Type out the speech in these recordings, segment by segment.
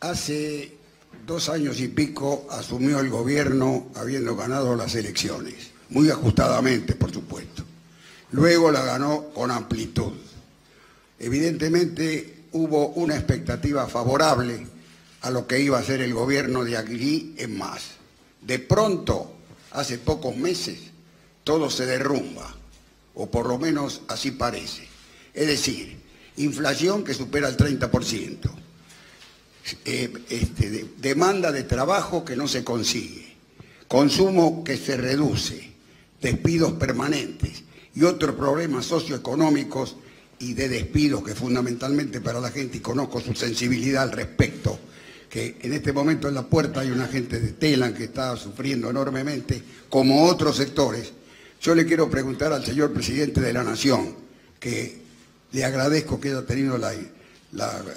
Hace 2 años y pico asumió el gobierno habiendo ganado las elecciones, muy ajustadamente, por supuesto. Luego la ganó con amplitud. Evidentemente hubo una expectativa favorable a lo que iba a ser el gobierno de aquí en más. De pronto, hace pocos meses, todo se derrumba, o por lo menos así parece. Es decir, inflación que supera el 30%, demanda de trabajo que no se consigue, consumo que se reduce, despidos permanentes y otros problemas socioeconómicos y de despidos que fundamentalmente para la gente, y conozco su sensibilidad al respecto, que en este momento en la puerta hay una gente de Telam que está sufriendo enormemente, como otros sectores. Yo le quiero preguntar al señor presidente de la Nación, que le agradezco que haya tenido la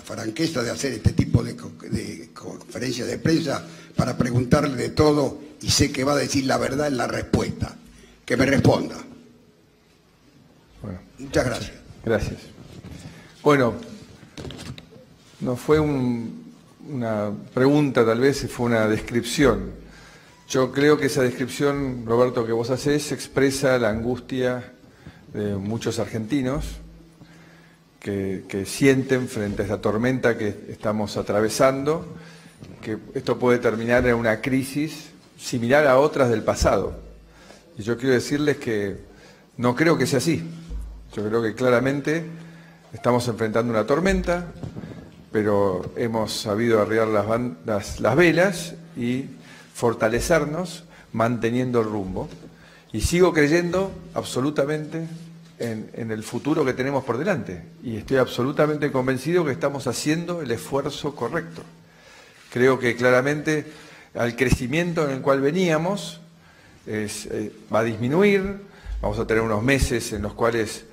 franqueza de hacer este tipo de conferencias de prensa para preguntarle de todo, y sé que va a decir la verdad en la respuesta. Que me responda. Bueno, muchas gracias. Gracias. Bueno, no fue una pregunta, tal vez fue una descripción. Yo creo que esa descripción, Roberto, que vos hacés, expresa la angustia de muchos argentinos que sienten frente a esta tormenta que estamos atravesando, que esto puede terminar en una crisis similar a otras del pasado. Y yo quiero decirles que no creo que sea así. Yo creo que claramente estamos enfrentando una tormenta, pero hemos sabido arriar las velas y fortalecernos manteniendo el rumbo. Y sigo creyendo absolutamente en el futuro que tenemos por delante. Y estoy absolutamente convencido que estamos haciendo el esfuerzo correcto. Creo que claramente al crecimiento en el cual veníamos va a disminuir. Vamos a tener unos meses en los cuales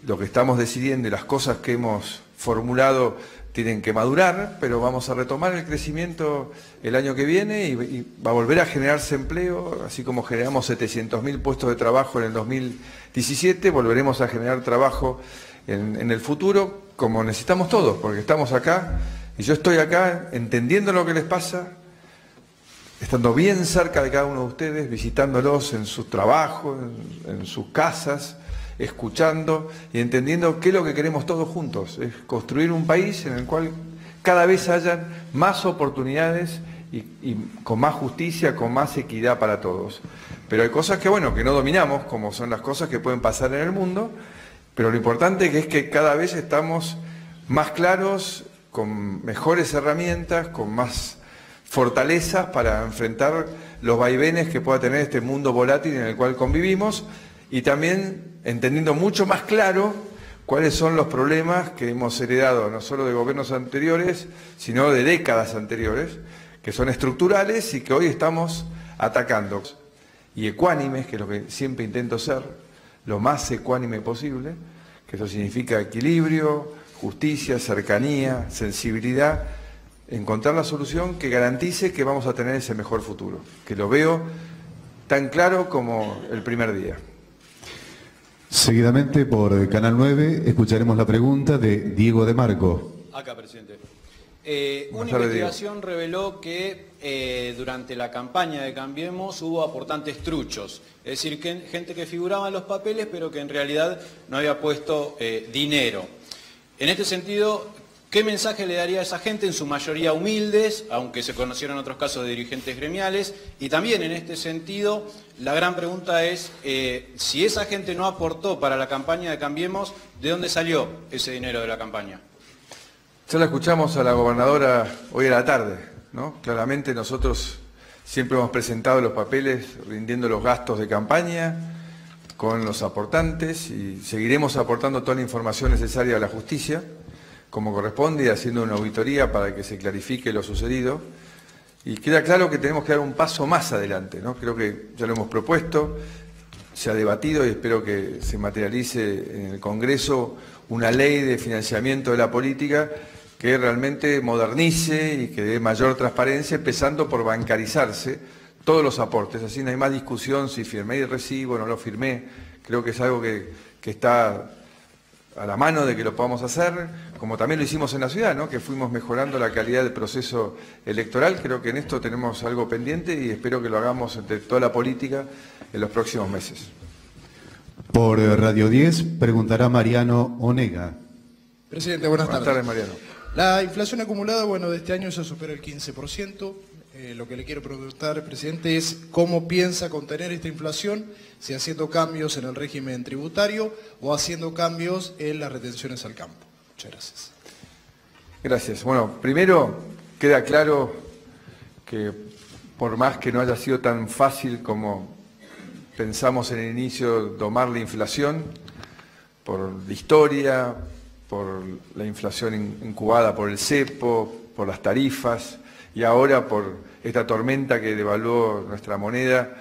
lo que estamos decidiendo y las cosas que hemos formulado tienen que madurar, pero vamos a retomar el crecimiento el año que viene y va a volver a generarse empleo, así como generamos 700.000 puestos de trabajo en el 2017, volveremos a generar trabajo en el futuro, como necesitamos todos, porque estamos acá, y yo estoy acá entendiendo lo que les pasa, estando bien cerca de cada uno de ustedes, visitándolos en sus trabajos, en sus casas, escuchando y entendiendo qué es lo que queremos todos juntos, es construir un país en el cual cada vez hayan más oportunidades y con más justicia, con más equidad para todos. Pero hay cosas que, bueno, que no dominamos, como son las cosas que pueden pasar en el mundo, pero lo importante es que cada vez estamos más claros, con mejores herramientas, con más fortalezas para enfrentar los vaivenes que pueda tener este mundo volátil en el cual convivimos, y también entendiendo mucho más claro cuáles son los problemas que hemos heredado no solo de gobiernos anteriores, sino de décadas anteriores, que son estructurales y que hoy estamos atacando. Y ecuánimes, que es lo que siempre intento ser, lo más ecuánime posible, que eso significa equilibrio, justicia, cercanía, sensibilidad, encontrar la solución que garantice que vamos a tener ese mejor futuro, que lo veo tan claro como el primer día. Seguidamente, por Canal 9, escucharemos la pregunta de Diego de Marco. Acá, presidente. Una investigación reveló que durante la campaña de Cambiemos hubo aportantes truchos, es decir, que gente que figuraba en los papeles pero que en realidad no había puesto dinero. En este sentido, ¿qué mensaje le daría a esa gente, en su mayoría humildes, aunque se conocieron otros casos de dirigentes gremiales? Y también en este sentido, la gran pregunta es, si esa gente no aportó para la campaña de Cambiemos, ¿de dónde salió ese dinero de la campaña? Ya la escuchamos a la gobernadora hoy a la tarde, ¿no? Claramente nosotros siempre hemos presentado los papeles rindiendo los gastos de campaña con los aportantes y seguiremos aportando toda la información necesaria a la justicia, como corresponde, y haciendo una auditoría para que se clarifique lo sucedido. Y queda claro que tenemos que dar un paso más adelante, ¿no? Creo que ya lo hemos propuesto, se ha debatido y espero que se materialice en el Congreso una ley de financiamiento de la política que realmente modernice y que dé mayor transparencia, empezando por bancarizarse todos los aportes. Así no hay más discusión si firmé el recibo o no lo firmé. Creo que es algo que está a la mano de que lo podamos hacer, como también lo hicimos en la ciudad, ¿no? Que fuimos mejorando la calidad del proceso electoral. Creo que en esto tenemos algo pendiente y espero que lo hagamos entre toda la política en los próximos meses. Por Radio 10 preguntará Mariano Onega. Presidente, buenas tardes. Buenas tardes, Mariano. La inflación acumulada, bueno, de este año ya supera el 15%. Lo que le quiero preguntar, presidente, es cómo piensa contener esta inflación, si haciendo cambios en el régimen tributario o haciendo cambios en las retenciones al campo. Muchas gracias. Gracias. Bueno, primero queda claro que por más que no haya sido tan fácil como pensamos en el inicio domar la inflación, por la historia, por la inflación incubada por el cepo, por las tarifas y ahora por esta tormenta que devaluó nuestra moneda,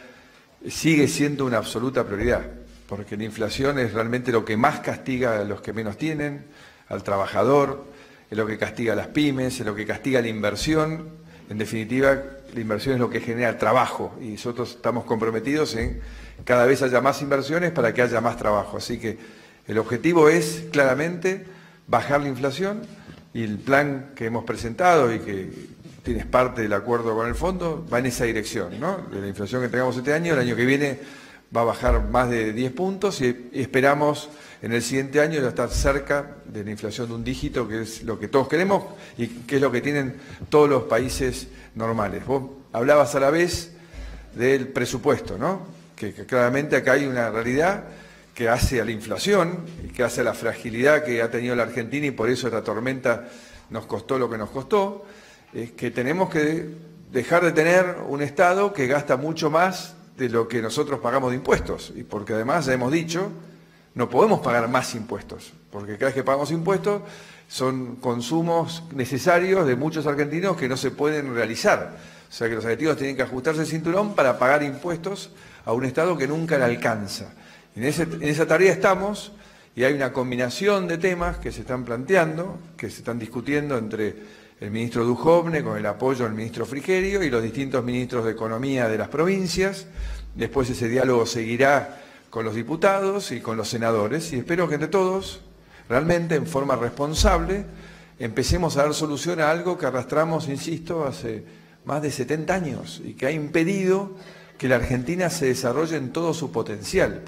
sigue siendo una absoluta prioridad, porque la inflación es realmente lo que más castiga a los que menos tienen, al trabajador, es lo que castiga a las pymes, es lo que castiga la inversión. En definitiva, la inversión es lo que genera trabajo y nosotros estamos comprometidos en cada vez haya más inversiones para que haya más trabajo. Así que el objetivo es claramente bajar la inflación y el plan que hemos presentado y que tienes parte del acuerdo con el fondo va en esa dirección, ¿no? De la inflación que tengamos este año, el año que viene va a bajar más de 10 puntos y esperamos en el siguiente año ya estar cerca de la inflación de un dígito, que es lo que todos queremos y que es lo que tienen todos los países normales. Vos hablabas a la vez del presupuesto, ¿no? Que claramente acá hay una realidad que hace a la inflación y que hace a la fragilidad que ha tenido la Argentina y por eso esta tormenta nos costó lo que nos costó, es que tenemos que dejar de tener un Estado que gasta mucho más de lo que nosotros pagamos de impuestos. Y porque además, ya hemos dicho, no podemos pagar más impuestos, porque cada vez que pagamos impuestos son consumos necesarios de muchos argentinos que no se pueden realizar. O sea que los argentinos tienen que ajustarse el cinturón para pagar impuestos a un Estado que nunca le alcanza. En esa tarea estamos y hay una combinación de temas que se están planteando, que se están discutiendo entre el ministro Duhovne con el apoyo del ministro Frigerio y los distintos ministros de Economía de las provincias. Después ese diálogo seguirá con los diputados y con los senadores y espero que entre todos, realmente en forma responsable, empecemos a dar solución a algo que arrastramos, insisto, hace más de 70 años y que ha impedido que la Argentina se desarrolle en todo su potencial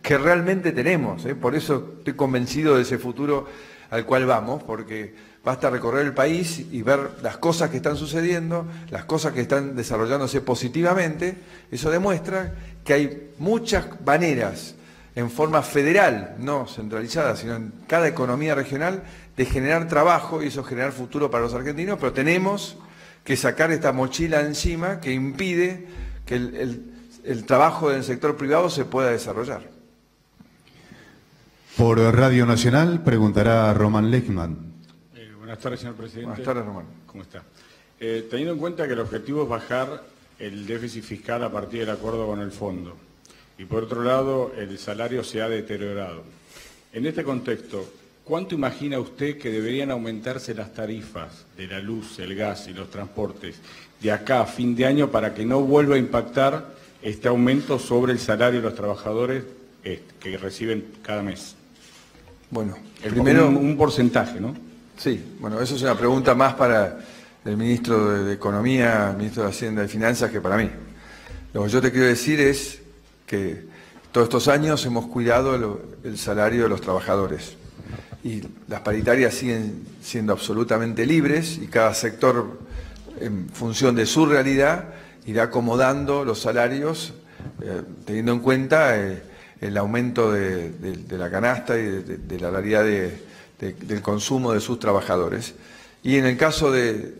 que realmente tenemos. Por eso estoy convencido de ese futuro al cual vamos, porque basta recorrer el país y ver las cosas que están sucediendo, las cosas que están desarrollándose positivamente. Eso demuestra que hay muchas maneras, en forma federal, no centralizada, sino en cada economía regional, de generar trabajo y eso generar futuro para los argentinos, pero tenemos que sacar esta mochila encima que impide que el trabajo del sector privado se pueda desarrollar. Por Radio Nacional preguntará Román Lechman. Buenas tardes, señor presidente. Buenas tardes, Román. ¿Cómo está? Teniendo en cuenta que el objetivo es bajar el déficit fiscal a partir del acuerdo con el fondo y por otro lado el salario se ha deteriorado. En este contexto, ¿cuánto imagina usted que deberían aumentarse las tarifas de la luz, el gas y los transportes de acá a fin de año para que no vuelva a impactar este aumento sobre el salario de los trabajadores que reciben cada mes? Bueno, primero un porcentaje, ¿no? Sí, bueno, eso es una pregunta más para el ministro de Economía, el ministro de Hacienda y Finanzas que para mí. Lo que yo te quiero decir es que todos estos años hemos cuidado el salario de los trabajadores y las paritarias siguen siendo absolutamente libres y cada sector, en función de su realidad, irá acomodando los salarios teniendo en cuenta el aumento de la canasta y de la realidad del consumo de sus trabajadores. Y en el caso del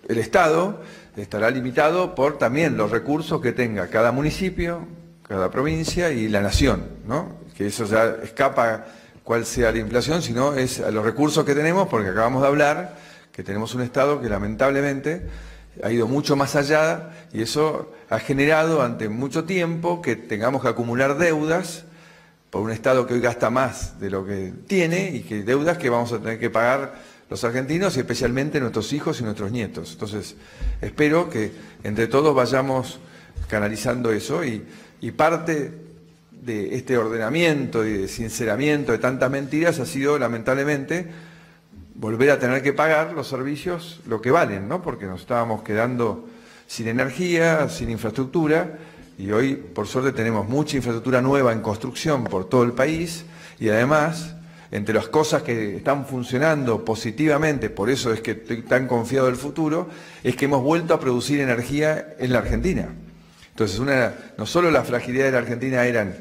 Estado, estará limitado por también los recursos que tenga cada municipio, cada provincia y la nación, ¿no? Que eso ya escapa cuál sea la inflación, sino es a los recursos que tenemos, porque acabamos de hablar que tenemos un Estado que lamentablemente ha ido mucho más allá y eso ha generado ante mucho tiempo que tengamos que acumular deudas por un Estado que hoy gasta más de lo que tiene y que deudas que vamos a tener que pagar los argentinos y especialmente nuestros hijos y nuestros nietos. Entonces, espero que entre todos vayamos canalizando eso y parte de este ordenamiento y de sinceramiento de tantas mentiras ha sido, lamentablemente, volver a tener que pagar los servicios lo que valen, ¿no? Porque nos estábamos quedando sin energía, sin infraestructura, y hoy, por suerte, tenemos mucha infraestructura nueva en construcción por todo el país, y además, entre las cosas que están funcionando positivamente, por eso es que estoy tan confiado del futuro, es que hemos vuelto a producir energía en la Argentina. Entonces, no solo la fragilidad de la Argentina eran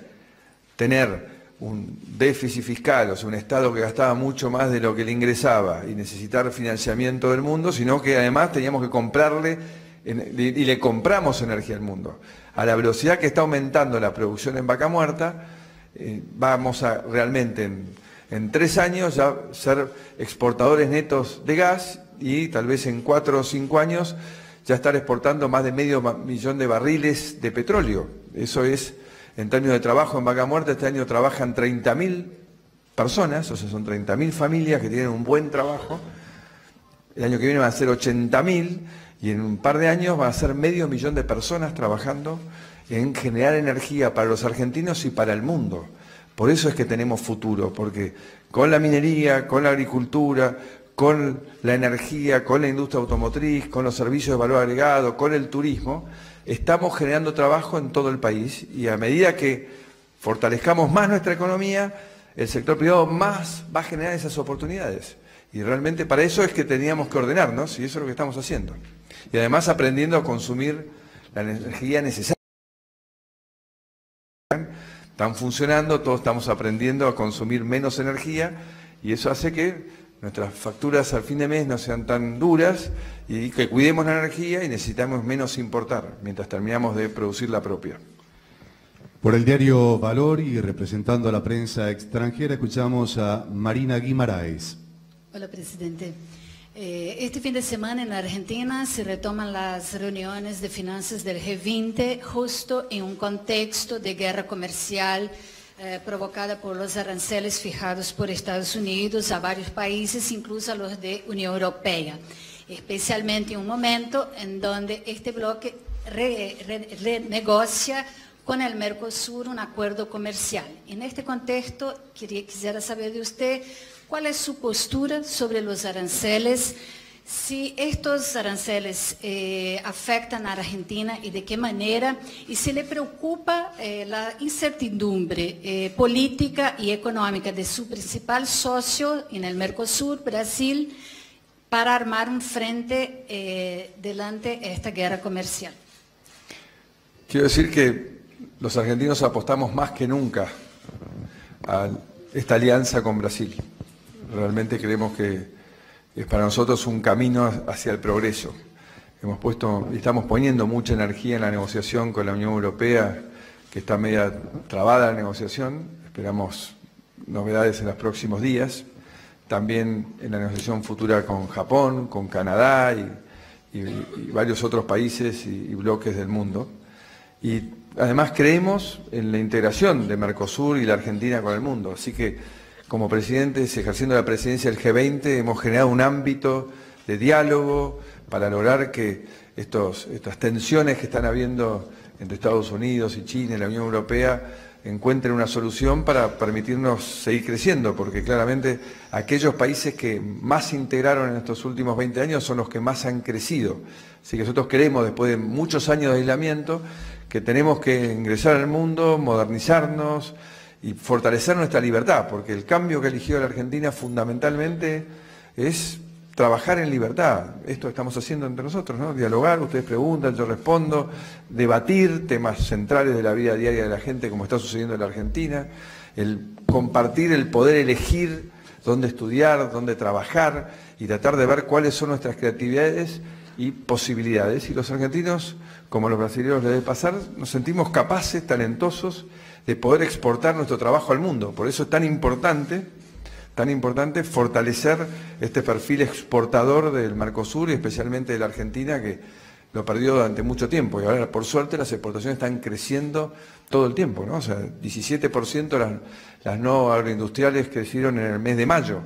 tener un déficit fiscal, o sea, un Estado que gastaba mucho más de lo que le ingresaba y necesitar financiamiento del mundo, sino que además teníamos que comprarle, y le compramos energía al mundo. A la velocidad que está aumentando la producción en Vaca Muerta, vamos a realmente en 3 años ya ser exportadores netos de gas y tal vez en 4 o 5 años ya estar exportando más de 500.000 de barriles de petróleo. Eso es, en términos de trabajo en Vaca Muerta, este año trabajan 30.000 personas, o sea, son 30.000 familias que tienen un buen trabajo. El año que viene van a ser 80.000 y en un par de años va a ser 500.000 de personas trabajando en generar energía para los argentinos y para el mundo. Por eso es que tenemos futuro, porque con la minería, con la agricultura, con la energía, con la industria automotriz, con los servicios de valor agregado, con el turismo, estamos generando trabajo en todo el país y a medida que fortalezcamos más nuestra economía, el sector privado más va a generar esas oportunidades. Y realmente para eso es que teníamos que ordenarnos y eso es lo que estamos haciendo. Y además aprendiendo a consumir la energía necesaria. Están funcionando, todos estamos aprendiendo a consumir menos energía y eso hace que nuestras facturas al fin de mes no sean tan duras y que cuidemos la energía y necesitamos menos importar mientras terminamos de producir la propia. Por el diario Valor y representando a la prensa extranjera, escuchamos a Marina Guimaraes. Hola, presidente. Este fin de semana en Argentina se retoman las reuniones de finanzas del G20 justo en un contexto de guerra comercial provocada por los aranceles fijados por Estados Unidos a varios países, incluso a los de Unión Europea, especialmente en un momento en donde este bloque renegocia con el Mercosur un acuerdo comercial. En este contexto, quisiera saber de usted cuál es su postura sobre los aranceles, si estos aranceles afectan a Argentina y de qué manera, y si le preocupa la incertidumbre política y económica de su principal socio en el Mercosur, Brasil, para armar un frente delante de esta guerra comercial. Quiero decir que los argentinos apostamos más que nunca a esta alianza con Brasil. Realmente creemos que es para nosotros un camino hacia el progreso. Estamos poniendo mucha energía en la negociación con la Unión Europea, que está media trabada la negociación. Esperamos novedades en los próximos días. También en la negociación futura con Japón, con Canadá y varios otros países y bloques del mundo. Y además creemos en la integración de Mercosur y la Argentina con el mundo. Así que, como presidentes, ejerciendo la presidencia del G20, hemos generado un ámbito de diálogo para lograr que estas tensiones que están habiendo entre Estados Unidos y China y la Unión Europea encuentren una solución para permitirnos seguir creciendo, porque claramente aquellos países que más se integraron en estos últimos 20 años son los que más han crecido. Así que nosotros creemos, después de muchos años de aislamiento, que tenemos que ingresar al mundo, modernizarnos y fortalecer nuestra libertad, porque el cambio que eligió la Argentina fundamentalmente es trabajar en libertad. Esto estamos haciendo entre nosotros, ¿no? Dialogar, ustedes preguntan, yo respondo, debatir temas centrales de la vida diaria de la gente, como está sucediendo en la Argentina, el compartir, el poder elegir dónde estudiar, dónde trabajar y tratar de ver cuáles son nuestras creatividades y posibilidades. Y los argentinos, como los brasileños les debe pasar, nos sentimos capaces, talentosos, de poder exportar nuestro trabajo al mundo. Por eso es tan importante fortalecer este perfil exportador del Mercosur y especialmente de la Argentina, que lo perdió durante mucho tiempo. Y ahora, por suerte, las exportaciones están creciendo todo el tiempo, ¿no? O sea, 17% las no agroindustriales crecieron en el mes de mayo.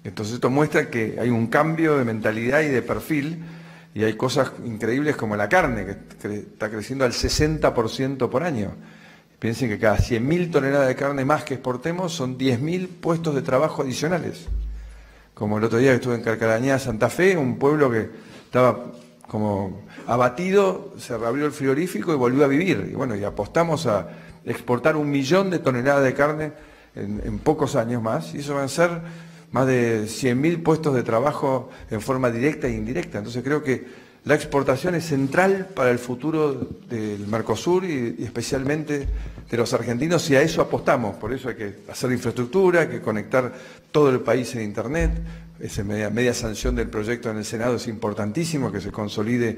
Entonces esto muestra que hay un cambio de mentalidad y de perfil, y hay cosas increíbles como la carne, que está creciendo al 60% por año. Piensen que cada 100.000 toneladas de carne más que exportemos son 10.000 puestos de trabajo adicionales. Como el otro día que estuve en Carcarañá, Santa Fe, un pueblo que estaba como abatido, se reabrió el frigorífico y volvió a vivir. Y bueno, y apostamos a exportar 1 millón de toneladas de carne en pocos años más, y eso van a ser más de 100.000 puestos de trabajo en forma directa e indirecta. Entonces creo que la exportación es central para el futuro del Mercosur y especialmente de los argentinos, y a eso apostamos. Por eso hay que hacer infraestructura, hay que conectar todo el país en Internet. Esa media sanción del proyecto en el Senado es importantísimo, que se consolide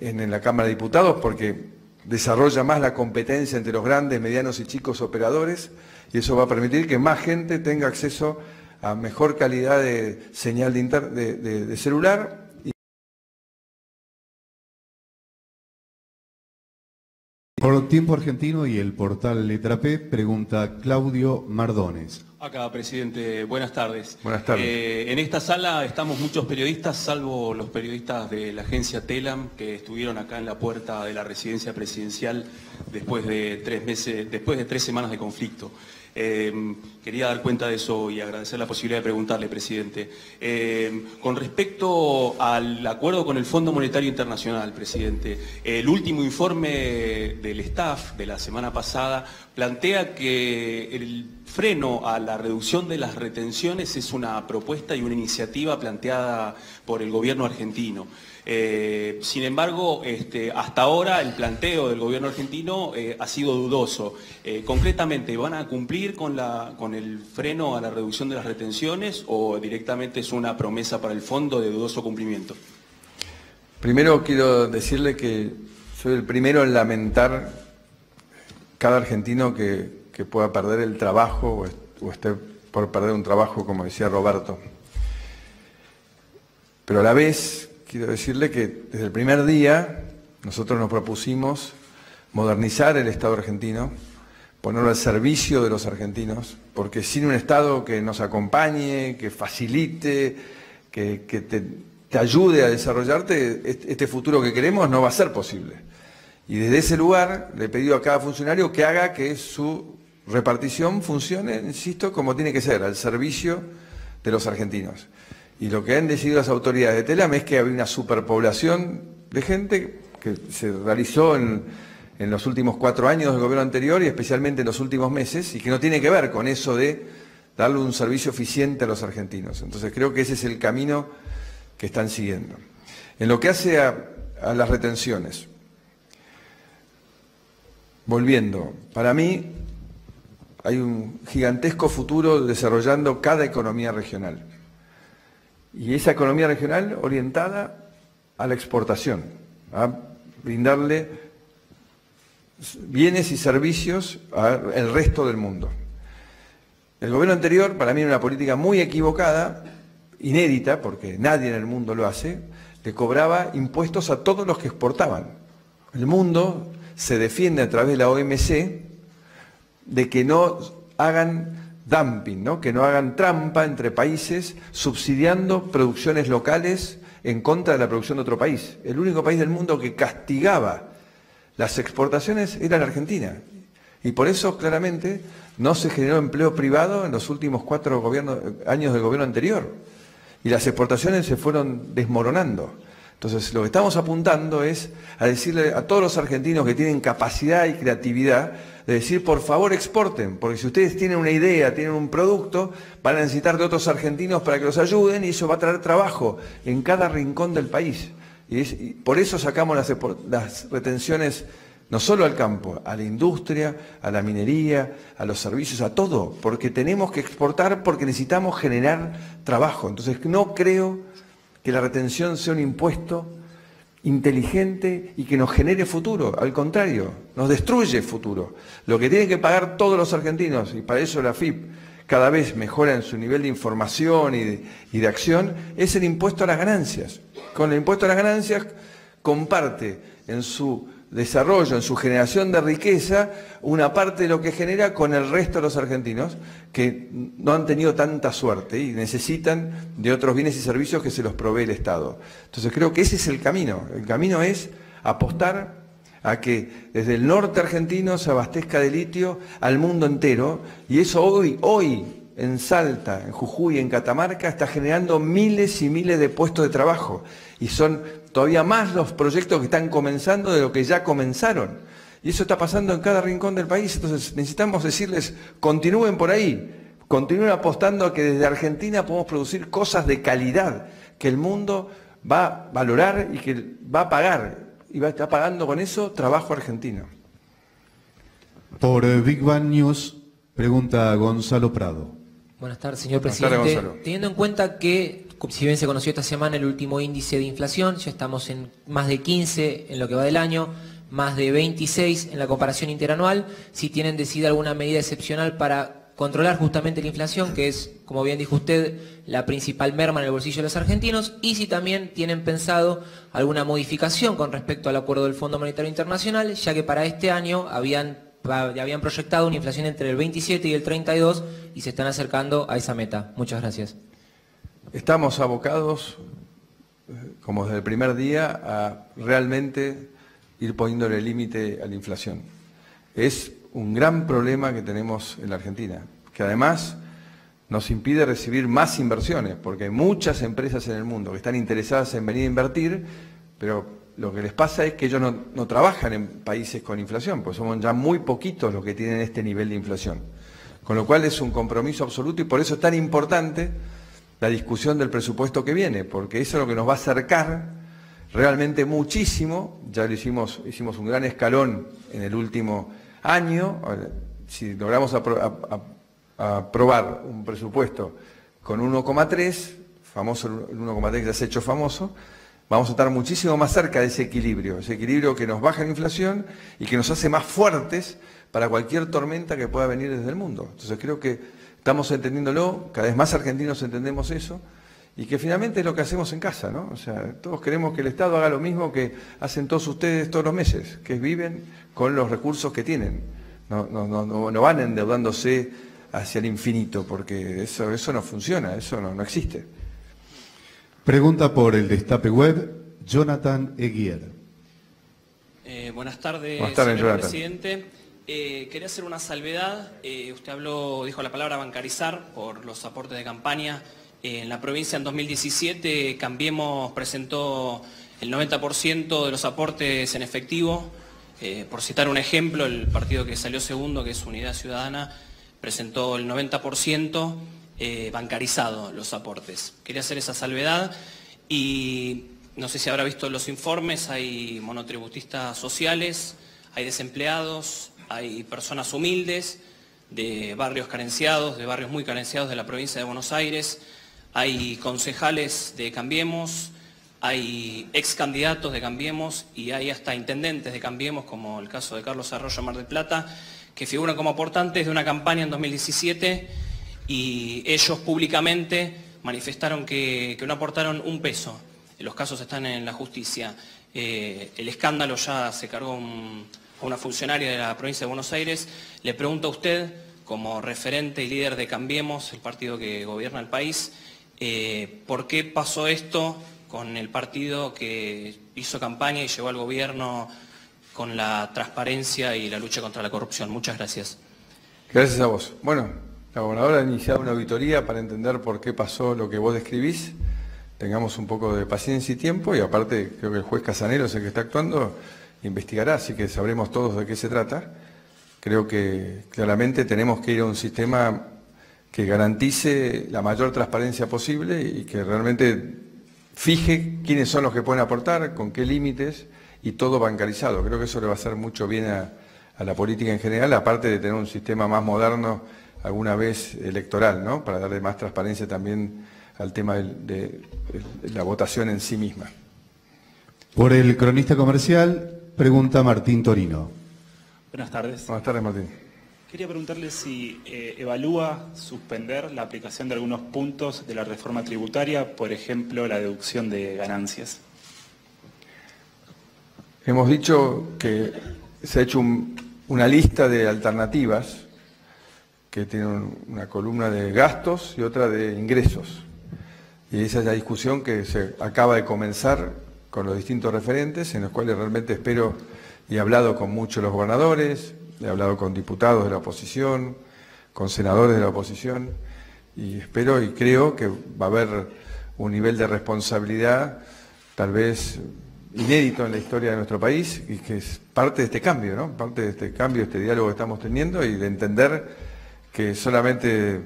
en la Cámara de Diputados, porque desarrolla más la competencia entre los grandes, medianos y chicos operadores, y eso va a permitir que más gente tenga acceso a mejor calidad de señal de celular. Por Tiempo Argentino y el portal Letra P, pregunta Claudio Mardones. Acá, presidente, buenas tardes. Buenas tardes. En esta sala estamos muchos periodistas, salvo los periodistas de la agencia Telam, que estuvieron acá en la puerta de la residencia presidencial después de 3 semanas de conflicto. Quería dar cuenta de eso y agradecer la posibilidad de preguntarle, presidente. Con respecto al acuerdo con el Fondo Monetario Internacional, presidente, el último informe del staff de la semana pasada plantea que el freno a la reducción de las retenciones es una propuesta y una iniciativa planteada por el gobierno argentino. Sin embargo, hasta ahora el planteo del gobierno argentino ha sido dudoso. Concretamente, ¿van a cumplir con el freno a la reducción de las retenciones o directamente es una promesa para el fondo de dudoso cumplimiento? Primero quiero decirle que soy el primero en lamentar cada argentino que pueda perder el trabajo o esté por perder un trabajo, como decía Roberto. Pero a la vez quiero decirle que desde el primer día nosotros nos propusimos modernizar el Estado argentino, ponerlo al servicio de los argentinos, porque sin un Estado que nos acompañe, que facilite, que te ayude a desarrollarte, este futuro que queremos no va a ser posible. Y desde ese lugar le he pedido a cada funcionario que haga que su repartición funcione, insisto, como tiene que ser, al servicio de los argentinos. Y lo que han decidido las autoridades de Telam es que había una superpoblación de gente que se realizó en los últimos 4 años del gobierno anterior y especialmente en los últimos meses, y que no tiene que ver con eso de darle un servicio eficiente a los argentinos. Entonces creo que ese es el camino que están siguiendo. En lo que hace a las retenciones, volviendo, para mí hay un gigantesco futuro desarrollando cada economía regional. Y esa economía regional orientada a la exportación, a brindarle bienes y servicios al resto del mundo. El gobierno anterior, para mí, era una política muy equivocada, inédita, porque nadie en el mundo lo hace, le cobraba impuestos a todos los que exportaban. El mundo se defiende a través de la OMC de que no hagan dumping, ¿no? Que no hagan trampa entre países subsidiando producciones locales en contra de la producción de otro país. El único país del mundo que castigaba las exportaciones era la Argentina. Y por eso claramente no se generó empleo privado en los últimos 4 años del gobierno anterior. Y las exportaciones se fueron desmoronando. Entonces lo que estamos apuntando es a decirle a todos los argentinos que tienen capacidad y creatividad de decir, por favor exporten, porque si ustedes tienen una idea, tienen un producto, van a necesitar de otros argentinos para que los ayuden y eso va a traer trabajo en cada rincón del país. Y por eso sacamos las retenciones no solo al campo, a la industria, a la minería, a los servicios, a todo, porque tenemos que exportar porque necesitamos generar trabajo. Entonces no creo que la retención sea un impuesto inteligente y que nos genere futuro. Al contrario, nos destruye futuro. Lo que tienen que pagar todos los argentinos, y para eso la AFIP cada vez mejora en su nivel de información y de acción, es el impuesto a las ganancias. Con el impuesto a las ganancias comparte en su desarrollo, en su generación de riqueza, una parte de lo que genera con el resto de los argentinos que no han tenido tanta suerte y necesitan de otros bienes y servicios que se los provee el Estado. Entonces creo que ese es el camino. El camino es apostar a que desde el norte argentino se abastezca de litio al mundo entero, y eso hoy en Salta, en Jujuy, en Catamarca, está generando miles y miles de puestos de trabajo, y son todavía más los proyectos que están comenzando de lo que ya comenzaron, y eso está pasando en cada rincón del país. Entonces necesitamos decirles, continúen por ahí, continúen apostando a que desde Argentina podemos producir cosas de calidad, que el mundo va a valorar y que va a pagar, y va a estar pagando con eso trabajo argentino. Por Big Bang News, pregunta Gonzalo Prado. Buenas tardes, señor presidente. Buenas tardes, Gonzalo. Teniendo en cuenta que, si bien se conoció esta semana el último índice de inflación, ya estamos en más de 15 en lo que va del año, más de 26 en la comparación interanual, si tienen decidida alguna medida excepcional para controlar justamente la inflación, que es, como bien dijo usted, la principal merma en el bolsillo de los argentinos, y si también tienen pensado alguna modificación con respecto al acuerdo del Fondo Monetario Internacional, ya que para este año habían proyectado una inflación entre el 27 y el 32 y se están acercando a esa meta. Muchas gracias. Estamos abocados, como desde el primer día, a realmente ir poniéndole límite a la inflación. Es un gran problema que tenemos en la Argentina, que además nos impide recibir más inversiones, porque hay muchas empresas en el mundo que están interesadas en venir a invertir, pero lo que les pasa es que ellos no trabajan en países con inflación, pues somos ya muy poquitos los que tienen este nivel de inflación. Con lo cual es un compromiso absoluto, y por eso es tan importante la discusión del presupuesto que viene, porque eso es lo que nos va a acercar realmente muchísimo. Ya lo hicimos un gran escalón en el último año. Si logramos aprobar un presupuesto con 1,3, famoso el 1,3 ya se ha hecho famoso, vamos a estar muchísimo más cerca de ese equilibrio que nos baja la inflación y que nos hace más fuertes para cualquier tormenta que pueda venir desde el mundo. Entonces creo que estamos entendiéndolo, cada vez más argentinos entendemos eso, y que finalmente es lo que hacemos en casa, ¿no? O sea, todos queremos que el Estado haga lo mismo que hacen todos ustedes todos los meses, que viven con los recursos que tienen. No van endeudándose hacia el infinito, porque eso no funciona, eso no existe. Pregunta por el Destape Web, Jonathan Eguier. Buenas tardes, señor Jonathan. Presidente. Quería hacer una salvedad. Usted dijo la palabra bancarizar por los aportes de campaña. En la provincia en 2017 Cambiemos presentó el 90% de los aportes en efectivo. Por citar un ejemplo, el partido que salió segundo, que es Unidad Ciudadana, presentó el 90% bancarizado los aportes. Quería hacer esa salvedad y no sé si habrá visto los informes, hay monotributistas sociales, hay desempleados, hay personas humildes de barrios carenciados, de barrios muy carenciados de la provincia de Buenos Aires, hay concejales de Cambiemos, hay ex candidatos de Cambiemos y hay hasta intendentes de Cambiemos, como el caso de Carlos Arroyo Mar del Plata, que figuran como aportantes de una campaña en 2017 y ellos públicamente manifestaron que no aportaron un peso. Los casos están en la justicia. El escándalo ya se cargó a una funcionaria de la provincia de Buenos Aires. Le pregunto a usted, como referente y líder de Cambiemos, el partido que gobierna el país, ¿por qué pasó esto con el partido que hizo campaña y llegó al gobierno con la transparencia y la lucha contra la corrupción? Muchas gracias. Gracias a vos. Bueno, la gobernadora ha iniciado una auditoría para entender por qué pasó lo que vos describís. Tengamos un poco de paciencia y tiempo, y aparte creo que el juez Casanero es el que está actuando, investigará, así que sabremos todos de qué se trata. Creo que claramente tenemos que ir a un sistema que garantice la mayor transparencia posible y que realmente fije quiénes son los que pueden aportar, con qué límites, y todo bancarizado. Creo que eso le va a hacer mucho bien a la política en general, aparte de tener un sistema más moderno, alguna vez electoral, ¿no? Para darle más transparencia también al tema de la votación en sí misma. Por el Cronista Comercial, pregunta Martín Torino. Buenas tardes. Buenas tardes, Martín. Quería preguntarle si evalúa suspender la aplicación de algunos puntos de la reforma tributaria, por ejemplo, la deducción de ganancias. Hemos dicho que se ha hecho una lista de alternativas que tiene una columna de gastos y otra de ingresos. Y esa es la discusión que se acaba de comenzar con los distintos referentes, en los cuales realmente espero, y he hablado con muchos de los gobernadores, he hablado con diputados de la oposición, con senadores de la oposición, y espero y creo que va a haber un nivel de responsabilidad tal vez inédito en la historia de nuestro país, y que es parte de este cambio, ¿no? Parte de este cambio, este diálogo que estamos teniendo, y de entender que solamente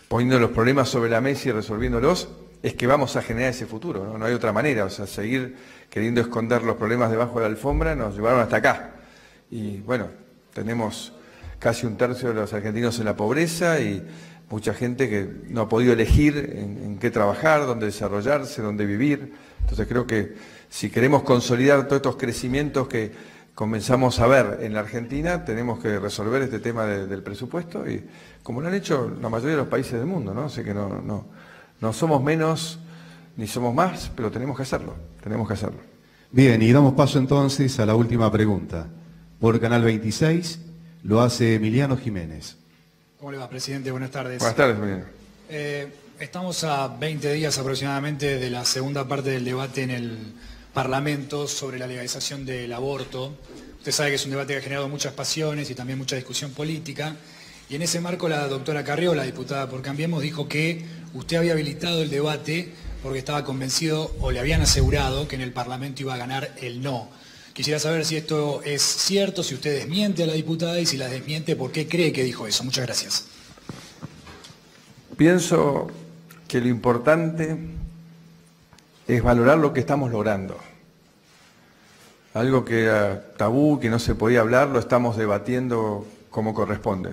poniendo los problemas sobre la mesa y resolviéndolos es que vamos a generar ese futuro, ¿no? No hay otra manera. O sea, seguir queriendo esconder los problemas debajo de la alfombra nos llevaron hasta acá. Y bueno, tenemos casi 1/3 de los argentinos en la pobreza y mucha gente que no ha podido elegir en qué trabajar, dónde desarrollarse, dónde vivir. Entonces creo que si queremos consolidar todos estos crecimientos que comenzamos a ver en la Argentina, tenemos que resolver este tema del presupuesto, y como lo han hecho la mayoría de los países del mundo, ¿no? Así que no somos menos ni somos más, pero tenemos que hacerlo, Bien, y damos paso entonces a la última pregunta. Por Canal 26 lo hace Emiliano Jiménez. ¿Cómo le va, presidente? Buenas tardes. Buenas tardes, Emiliano. Estamos a 20 días aproximadamente de la segunda parte del debate en el Parlamento sobre la legalización del aborto. Usted sabe que es un debate que ha generado muchas pasiones y también mucha discusión política. Y en ese marco la doctora Carrió, diputada por Cambiemos, dijo que usted había habilitado el debate porque estaba convencido, o le habían asegurado, que en el Parlamento iba a ganar el no. Quisiera saber si esto es cierto, si usted desmiente a la diputada, y si la desmiente, ¿por qué cree que dijo eso? Muchas gracias. Pienso que lo importante es valorar lo que estamos logrando. Algo que era tabú, que no se podía hablar, lo estamos debatiendo como corresponde.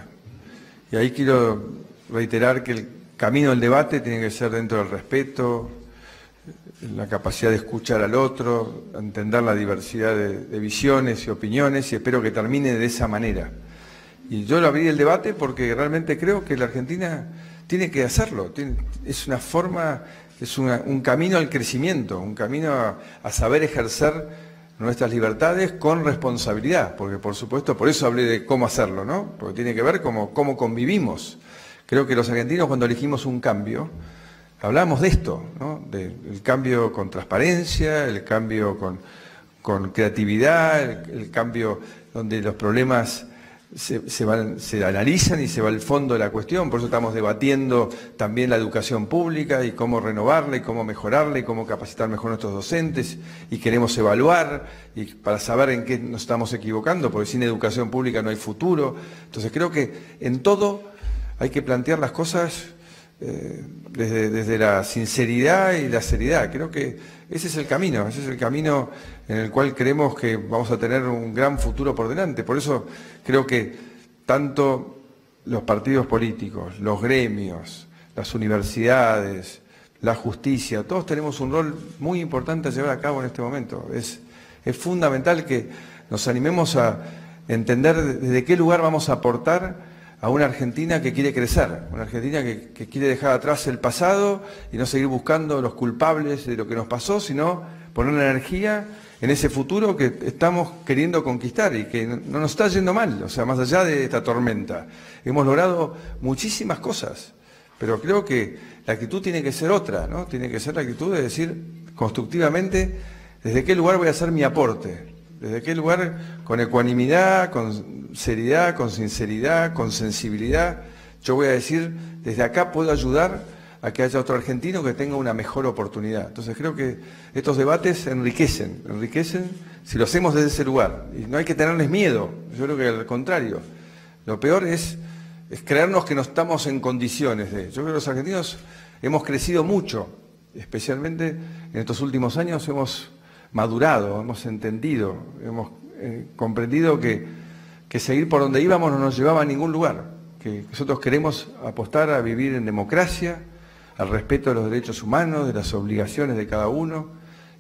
Y ahí quiero reiterar que el camino del debate tiene que ser dentro del respeto, la capacidad de escuchar al otro, entender la diversidad de visiones y opiniones, y espero que termine de esa manera. Y yo lo abrí el debate porque realmente creo que la Argentina tiene que hacerlo. Es una forma, es un camino al crecimiento, un camino a saber ejercer nuestras libertades con responsabilidad, porque por supuesto, por eso hablé de cómo hacerlo, ¿no? Porque tiene que ver cómo convivimos. Creo que los argentinos, cuando elegimos un cambio, hablamos de esto, ¿no? Del cambio con transparencia, el cambio con creatividad, el cambio donde los problemas se analizan y se va al fondo de la cuestión. Por eso estamos debatiendo también la educación pública y cómo renovarla y cómo mejorarla y cómo capacitar mejor a nuestros docentes, y queremos evaluar y para saber en qué nos estamos equivocando, porque sin educación pública no hay futuro. Entonces creo que en todo hay que plantear las cosas desde la sinceridad y la seriedad. Creo que ese es el camino en el cual creemos que vamos a tener un gran futuro por delante. Por eso creo que tanto los partidos políticos, los gremios, las universidades, la justicia, todos tenemos un rol muy importante a llevar a cabo en este momento. Es fundamental que nos animemos a entender desde qué lugar vamos a aportar a una Argentina que quiere crecer, una Argentina que quiere dejar atrás el pasado y no seguir buscando los culpables de lo que nos pasó, sino poner la energía en ese futuro que estamos queriendo conquistar y que no nos está yendo mal. O sea, más allá de esta tormenta, hemos logrado muchísimas cosas, pero creo que la actitud tiene que ser otra, ¿no? Tiene que ser la actitud de decir constructivamente desde qué lugar voy a hacer mi aporte. ¿Desde qué lugar? Con ecuanimidad, con seriedad, con sinceridad, con sensibilidad. Yo voy a decir, desde acá puedo ayudar a que haya otro argentino que tenga una mejor oportunidad. Entonces creo que estos debates enriquecen si lo hacemos desde ese lugar. Y no hay que tenerles miedo, yo creo que al contrario. Lo peor es creernos que no estamos en condiciones de. Yo creo que los argentinos hemos crecido mucho, especialmente en estos últimos años hemos madurado, hemos entendido, hemos comprendido que seguir por donde íbamos no nos llevaba a ningún lugar, que nosotros queremos apostar a vivir en democracia, al respeto de los derechos humanos, de las obligaciones de cada uno,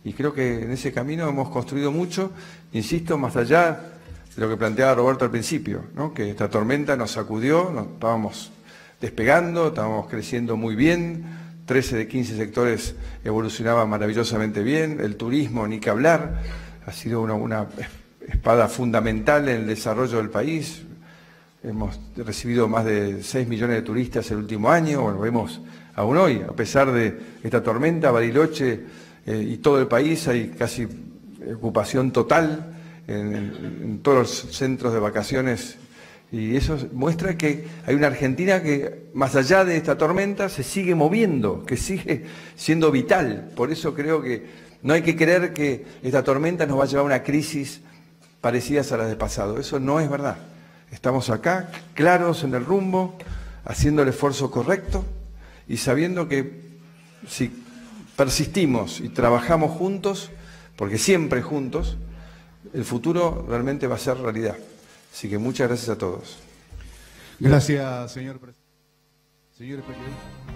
y creo que en ese camino hemos construido mucho, insisto, más allá de lo que planteaba Roberto al principio, ¿no? Que esta tormenta nos sacudió, estábamos despegando, estábamos creciendo muy bien, 13 de 15 sectores evolucionaban maravillosamente bien, el turismo ni que hablar, ha sido una espada fundamental en el desarrollo del país. Hemos recibido más de 6 millones de turistas el último año, bueno, vemos aún hoy, a pesar de esta tormenta, Bariloche y todo el país hay casi ocupación total en todos los centros de vacaciones, y eso muestra que hay una Argentina que, más allá de esta tormenta, se sigue moviendo, que sigue siendo vital. Por eso creo que no hay que creer que esta tormenta nos va a llevar a una crisis parecidas a las del pasado. Eso no es verdad. Estamos acá, claros en el rumbo, haciendo el esfuerzo correcto y sabiendo que si persistimos y trabajamos juntos, porque siempre juntos, el futuro realmente va a ser realidad. Así que muchas gracias a todos. Gracias, señor presidente. Señores periodistas.